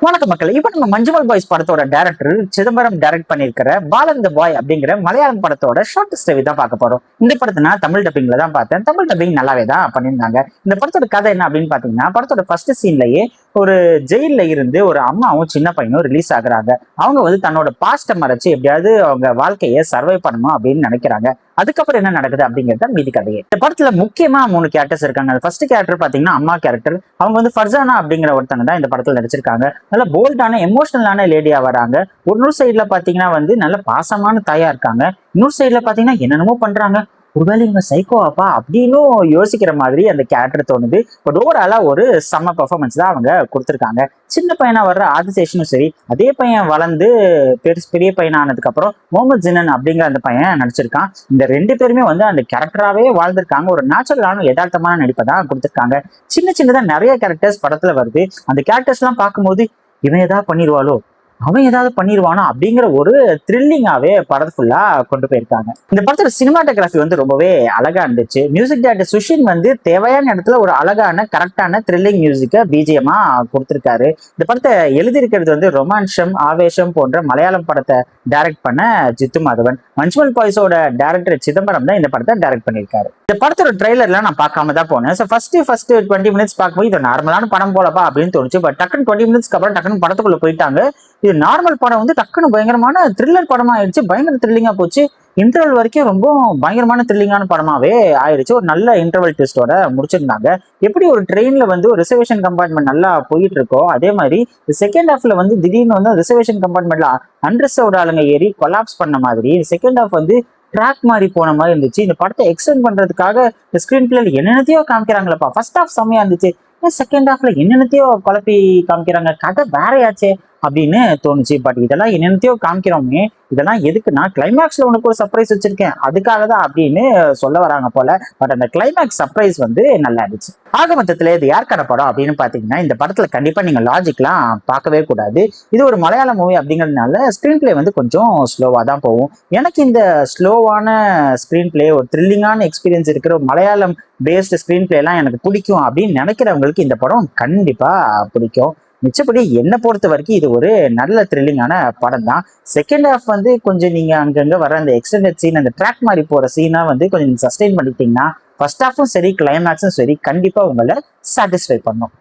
வணக்கம் மக்கள். இப்ப நம்ம மஞ்சுமல் பாய்ஸ் படத்தோட டைரக்டர் சிதம்பரம் டைரக்ட் பண்ணிருக்கிற பாலன் த பாய் அப்படிங்கிற மலையாளம் படத்தோட ஷார்ட் ஸ்டோரி தான் பார்க்க போறோம். இந்த படத்தை நான் தமிழ் டப்பிங்ல தான் பார்த்தேன். தமிழ் டப்பிங் நல்லாவே தான் பண்ணியிருந்தாங்க. இந்த படத்தோட கதை என்ன அப்படின்னு பாத்தீங்கன்னா, படத்தோட ஃபர்ஸ்ட் சீன்லயே ஒரு ஜெயில இருந்து ஒரு அம்மாவும் சின்ன பையனும் ரிலீஸ் ஆகுறாங்க. அவங்க வந்து தன்னோட பாஸ்ட மறைச்சு எப்படியாவது அவங்க வாழ்க்கையை சர்வை பண்ணணும் அப்படின்னு நினைக்கிறாங்க. அதுக்கப்புறம் என்ன நடக்குது அப்படிங்கிறத மீதி கதையே. இந்த படத்துல முக்கியமா 3 கேரக்டர்ஸ் இருக்காங்க. ஃபர்ஸ்ட் கேரக்டர் பாத்தீங்கன்னா அம்மா கேரக்டர். அவங்க வந்து ஃபர்சானா அப்படிங்கிற ஒருத்தங்க தான் இந்த படத்துல நடிச்சிருக்காங்க. நல்ல போல்டான எமோஷனலான லேடியா வராங்க. ஒரு சைட்ல பாத்தீங்கன்னா வந்து நல்ல பாசமான தாயா இருக்காங்க. இன்னொரு சைட்ல பாத்தீங்கன்னா என்னென்னமோ பண்றாங்க. ஒருவேளை இவங்க சைக்கோவாப்பா அப்படின்னு யோசிக்கிற மாதிரி அந்த கேரக்டர் தோணுது. பட் ஓவராலா ஒரு செம்ம பெர்ஃபார்மன்ஸ் தான் அவங்க கொடுத்துருக்காங்க. சின்ன பையனா வர்ற ஆதிசேஷனும் சரி, அதே பையன் வளர்ந்து பெரிய பையனா ஆனதுக்கு அப்புறம் முகமது ஜினன் அப்படிங்கிற அந்த பையன் நடிச்சிருக்கான். இந்த 2 பேருமே வந்து அந்த கேரக்டராகவே வாழ்ந்திருக்காங்க. ஒரு நேச்சுரலான யதார்த்தமான நடிப்பை தான் கொடுத்துருக்காங்க. சின்னதா நிறைய கேரக்டர்ஸ் படத்துல வருது. அந்த கேரக்டர்ஸ் எல்லாம் பார்க்கும்போது இவன் ஏதாவது பண்ணிடுவாளோ, அவன் ஏதாவது பண்ணிடுவானோ அப்படிங்கிற ஒரு த்ரில்லிங்காவே படத்தை ஃபுல்லா கொண்டு போயிருக்காங்க. இந்த படத்தோட சினிமாட்டோகிராஃபி வந்து ரொம்பவே அழகா இருந்துச்சு. மியூசிக் டைரக்டர் சுஷின் வந்து தேவையான இடத்துல ஒரு அழகான கரெக்டான த்ரில்லிங் மியூசிக்கை பிஜிஎம்மா கொடுத்திருக்காரு. இந்த படத்தை எழுதியிருக்கிறது வந்து ரொமான்ஷம் ஆவேஷம் போன்ற மலையாளம் படத்தை டைரக்ட் பண்ண ஜித்து மாதவன். மஞ்சுமல் பாய்ஸோட டைரக்டர் சிதம்பரம் தான் இந்த படத்தை டைரக்ட் பண்ணியிருக்காரு. இந்த படத்தோட ட்ரெய்லர்லாம் நான் பார்க்காம தான் போனேன். ஃபர்ஸ்ட் 20 மினிட்ஸ் பார்க்கும்போது இது நார்மலான படம் போலப்பா அப்படின்னு தோணுச்சு. பட் டக்குன்னு 20 மினிட்ஸ்க்கு அப்புறம் டக்குன்னு படத்துக்குள்ள போயிட்டாங்க. இது நார்மல் படம் வந்து டக்குன்னு பயங்கரமான த்ரில்லர் படமா ஆயிடுச்சு. பயங்கர த்ரில்லிங்கா போச்சு. இன்டர்வல் வரைக்கும் ரொம்ப பயங்கரமான த்ரில்லிங்கான படமாவே ஆயிடுச்சு. ஒரு நல்ல இன்டர்வல் ட்விஸ்டோட முடிச்சிருந்தாங்க. எப்படி ஒரு ட்ரெயின்ல வந்து ஒரு ரிசர்வேஷன் கம்பார்ட்மெண்ட் நல்லா போயிட்டு இருக்கோ, அதே மாதிரி செகண்ட் ஹாஃப்ல வந்து திடீர்னு வந்து ரிசர்வேஷன் கம்பார்ட்மெண்ட்ல அன்ரிசர்வ்ட் ஆளுங்க ஏறி கொலாப்ஸ் பண்ண மாதிரி செகண்ட் ஹாஃப் வந்து ட்ராக் மாதிரி போன மாதிரி இருந்துச்சு. இந்த படத்தை எக்ஸ்டெண்ட் பண்றதுக்காக இந்த ஸ்கிரீன் பிளேல என்னென்னத்தையோ காமிக்கிறாங்களப்பா. ஃபர்ஸ்ட் ஹாஃப் செம்மையா இருந்துச்சு. செகண்ட் ஹாஃப்ல என்னென்னத்தையோ குழப்பி காமிக்கிறாங்க. கதை வேறையாச்சே அப்படின்னு தோணுச்சு. பட் இதெல்லாம் என்னென்னத்தையோ காமிக்கிறோமே, இதெல்லாம் எதுக்குன்னா கிளைமேக்ஸ்ல உனக்கு ஒரு சர்ப்ரைஸ் வச்சிருக்கேன் அதுக்காக தான் அப்படின்னு சொல்ல வராங்க போல. பட் அந்த கிளைமேக்ஸ் சர்ப்ரைஸ் வந்து நல்லா இருந்துச்சு. ஆக மொத்தத்துல இது யாருக்கான படம் அப்படின்னு பாத்தீங்கன்னா, இந்த படத்துல கண்டிப்பா நீங்க லாஜிக்லாம் பார்க்கவே கூடாது. இது ஒரு மலையாள மூவி அப்படிங்கிறதுனால ஸ்கிரீன் பிளே வந்து கொஞ்சம் ஸ்லோவா தான் போகும். எனக்கு இந்த ஸ்லோவான ஸ்கிரீன் பிளே, ஒரு த்ரில்லிங்கான எக்ஸ்பீரியன்ஸ் இருக்கிற ஒரு மலையாளம் பேஸ்டு ஸ்கிரீன் பிளே எல்லாம் எனக்கு பிடிக்கும் அப்படின்னு நினைக்கிறவங்களுக்கு இந்த படம் கண்டிப்பா பிடிக்கும். மிச்சப்படி என்னை பொறுத்த வரைக்கும் இது ஒரு நல்ல த்ரில்லிங்கான படம் தான். செகண்ட் ஹாஃப் வந்து கொஞ்சம் நீங்க அங்கங்க வர அந்த எக்ஸ்டெண்டட் சீன், அந்த ட்ராக் மாதிரி போற சீனா வந்து கொஞ்சம் சஸ்டெயின் பண்ணிட்டீங்கன்னா ஃபர்ஸ்ட் ஹாஃபும் சரி கிளைமேக்ஸும் சரி கண்டிப்பா உங்களை சாட்டிஸ்ஃபை பண்ணும்.